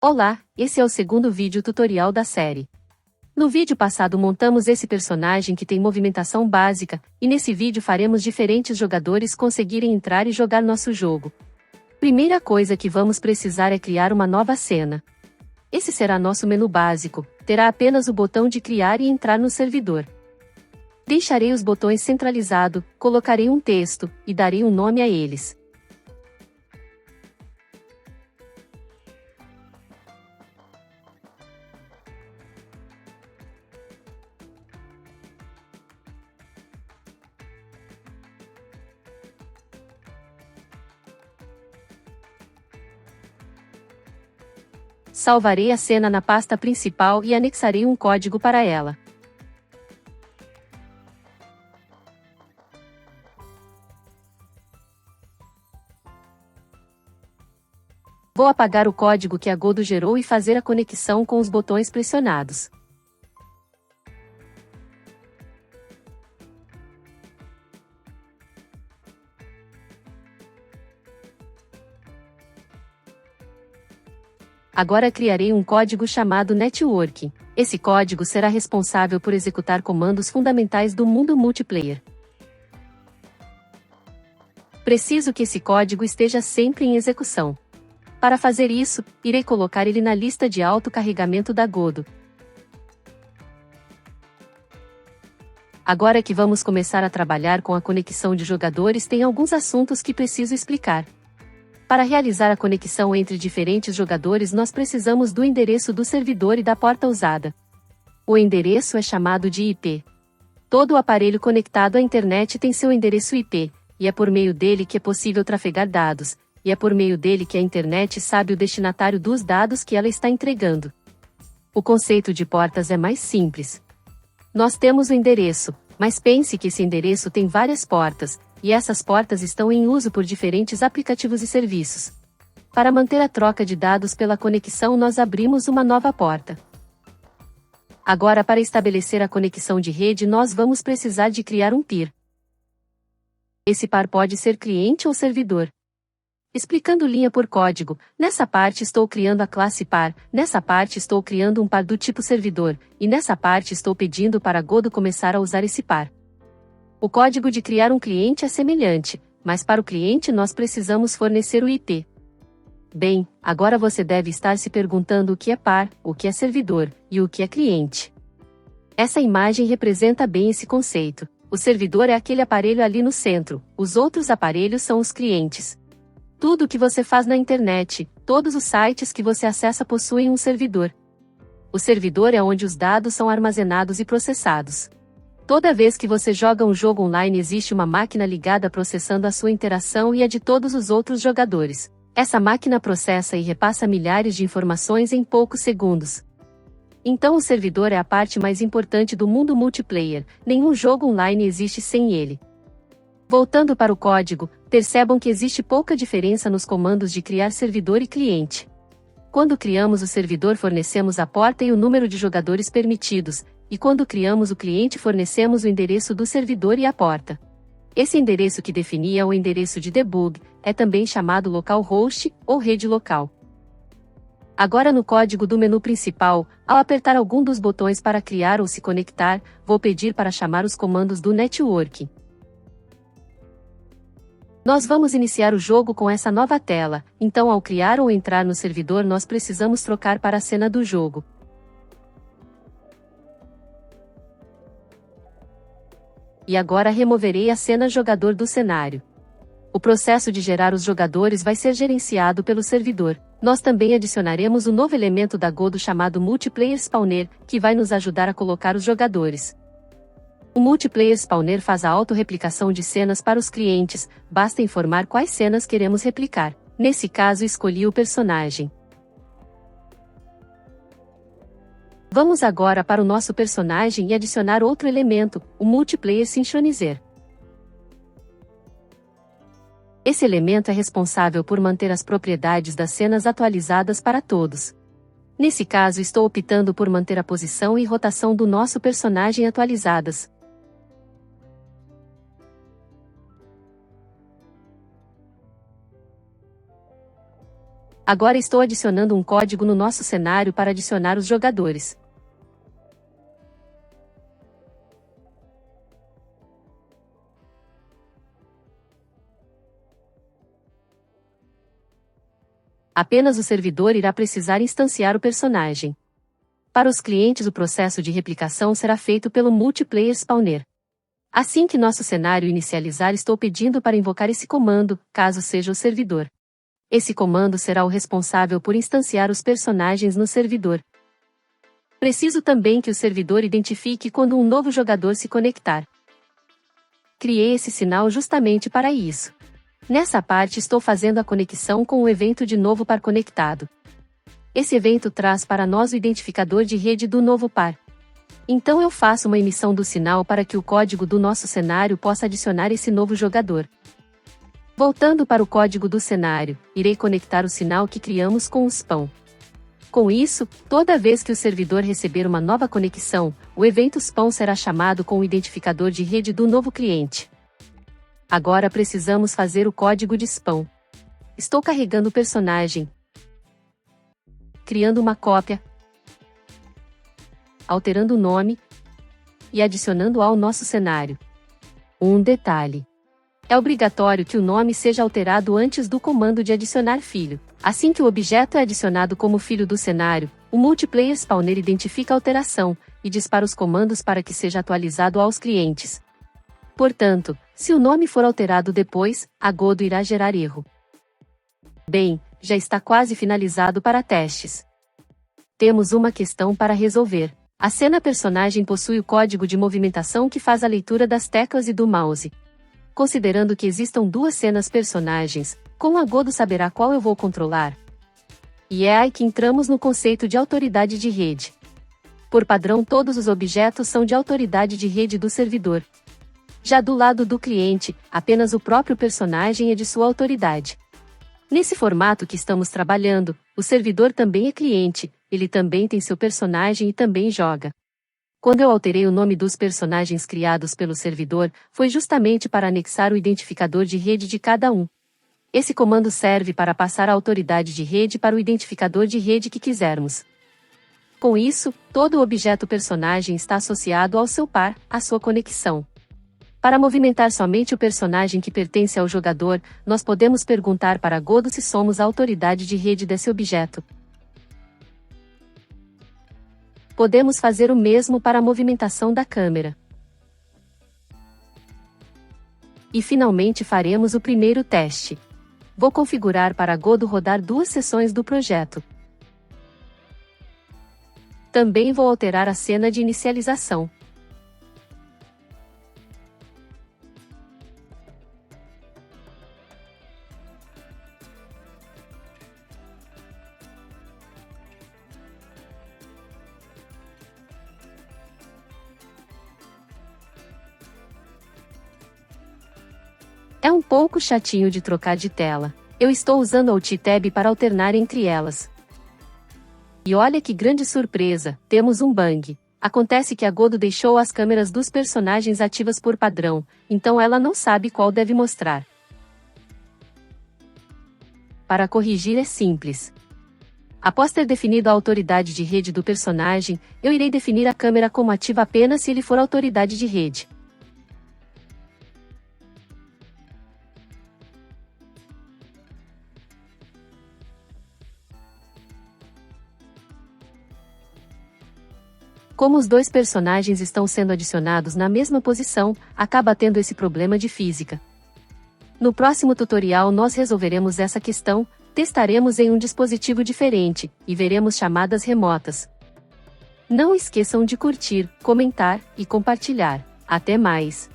Olá, esse é o segundo vídeo tutorial da série. No vídeo passado montamos esse personagem que tem movimentação básica, e nesse vídeo faremos diferentes jogadores conseguirem entrar e jogar nosso jogo. Primeira coisa que vamos precisar é criar uma nova cena. Esse será nosso menu básico, terá apenas o botão de criar e entrar no servidor. Deixarei os botões centralizados, colocarei um texto, e darei um nome a eles. Salvarei a cena na pasta principal e anexarei um código para ela. Vou apagar o código que a Godot gerou e fazer a conexão com os botões pressionados. Agora criarei um código chamado Networking. Esse código será responsável por executar comandos fundamentais do mundo multiplayer. Preciso que esse código esteja sempre em execução. Para fazer isso, irei colocar ele na lista de autocarregamento da Godot. Agora que vamos começar a trabalhar com a conexão de jogadores, tem alguns assuntos que preciso explicar. Para realizar a conexão entre diferentes jogadores, nós precisamos do endereço do servidor e da porta usada. O endereço é chamado de IP. Todo o aparelho conectado à internet tem seu endereço IP, e é por meio dele que é possível trafegar dados, e é por meio dele que a internet sabe o destinatário dos dados que ela está entregando. O conceito de portas é mais simples. Nós temos o endereço, mas pense que esse endereço tem várias portas, e essas portas estão em uso por diferentes aplicativos e serviços. Para manter a troca de dados pela conexão, nós abrimos uma nova porta. Agora, para estabelecer a conexão de rede, nós vamos precisar de criar um peer. Esse par pode ser cliente ou servidor. Explicando linha por código, nessa parte estou criando a classe par, nessa parte estou criando um par do tipo servidor, e nessa parte estou pedindo para a Godot começar a usar esse par. O código de criar um cliente é semelhante, mas para o cliente nós precisamos fornecer o IP. Bem, agora você deve estar se perguntando o que é par, o que é servidor, e o que é cliente. Essa imagem representa bem esse conceito. O servidor é aquele aparelho ali no centro, os outros aparelhos são os clientes. Tudo o que você faz na internet, todos os sites que você acessa possuem um servidor. O servidor é onde os dados são armazenados e processados. Toda vez que você joga um jogo online, existe uma máquina ligada processando a sua interação e a de todos os outros jogadores. Essa máquina processa e repassa milhares de informações em poucos segundos. Então o servidor é a parte mais importante do mundo multiplayer, nenhum jogo online existe sem ele. Voltando para o código, percebam que existe pouca diferença nos comandos de criar servidor e cliente. Quando criamos o servidor, fornecemos a porta e o número de jogadores permitidos, e quando criamos o cliente, fornecemos o endereço do servidor e a porta. Esse endereço que definia o endereço de debug, é também chamado localhost, ou rede local. Agora no código do menu principal, ao apertar algum dos botões para criar ou se conectar, vou pedir para chamar os comandos do networking. Nós vamos iniciar o jogo com essa nova tela, então ao criar ou entrar no servidor nós precisamos trocar para a cena do jogo. E agora removerei a cena jogador do cenário. O processo de gerar os jogadores vai ser gerenciado pelo servidor. Nós também adicionaremos um novo elemento da Godot chamado Multiplayer Spawner, que vai nos ajudar a colocar os jogadores. O Multiplayer Spawner faz a autorreplicação de cenas para os clientes, basta informar quais cenas queremos replicar. Nesse caso, escolhi o personagem. Vamos agora para o nosso personagem e adicionar outro elemento, o Multiplayer Synchronizer. Esse elemento é responsável por manter as propriedades das cenas atualizadas para todos. Nesse caso, estou optando por manter a posição e rotação do nosso personagem atualizadas. Agora estou adicionando um código no nosso cenário para adicionar os jogadores. Apenas o servidor irá precisar instanciar o personagem. Para os clientes, o processo de replicação será feito pelo Multiplayer Spawner. Assim que nosso cenário inicializar, estou pedindo para invocar esse comando, caso seja o servidor. Esse comando será o responsável por instanciar os personagens no servidor. Preciso também que o servidor identifique quando um novo jogador se conectar. Criei esse sinal justamente para isso. Nessa parte estou fazendo a conexão com o evento de novo par conectado. Esse evento traz para nós o identificador de rede do novo par. Então eu faço uma emissão do sinal para que o código do nosso cenário possa adicionar esse novo jogador. Voltando para o código do cenário, irei conectar o sinal que criamos com o spawn. Com isso, toda vez que o servidor receber uma nova conexão, o evento spawn será chamado com o identificador de rede do novo cliente. Agora precisamos fazer o código de spawn. Estou carregando o personagem, criando uma cópia, alterando o nome e adicionando ao nosso cenário. Um detalhe: é obrigatório que o nome seja alterado antes do comando de adicionar filho. Assim que o objeto é adicionado como filho do cenário, o Multiplayer Spawner identifica a alteração e dispara os comandos para que seja atualizado aos clientes. Portanto, se o nome for alterado depois, a Godot irá gerar erro. Bem, já está quase finalizado para testes. Temos uma questão para resolver. A cena personagem possui o código de movimentação que faz a leitura das teclas e do mouse. Considerando que existam duas cenas personagens, como a Godot saberá qual eu vou controlar? E é aí que entramos no conceito de autoridade de rede. Por padrão, todos os objetos são de autoridade de rede do servidor. Já do lado do cliente, apenas o próprio personagem é de sua autoridade. Nesse formato que estamos trabalhando, o servidor também é cliente, ele também tem seu personagem e também joga. Quando eu alterei o nome dos personagens criados pelo servidor, foi justamente para anexar o identificador de rede de cada um. Esse comando serve para passar a autoridade de rede para o identificador de rede que quisermos. Com isso, todo o objeto personagem está associado ao seu par, à sua conexão. Para movimentar somente o personagem que pertence ao jogador, nós podemos perguntar para Godot se somos a autoridade de rede desse objeto. Podemos fazer o mesmo para a movimentação da câmera. E finalmente faremos o primeiro teste. Vou configurar para Godot rodar duas seções do projeto. Também vou alterar a cena de inicialização. É um pouco chatinho de trocar de tela. Eu estou usando Alt Tab para alternar entre elas. E olha que grande surpresa, temos um bug. Acontece que a Godot deixou as câmeras dos personagens ativas por padrão, então ela não sabe qual deve mostrar. Para corrigir é simples. Após ter definido a autoridade de rede do personagem, eu irei definir a câmera como ativa apenas se ele for autoridade de rede. Como os dois personagens estão sendo adicionados na mesma posição, acaba tendo esse problema de física. No próximo tutorial nós resolveremos essa questão, testaremos em um dispositivo diferente, e veremos chamadas remotas. Não esqueçam de curtir, comentar e compartilhar. Até mais!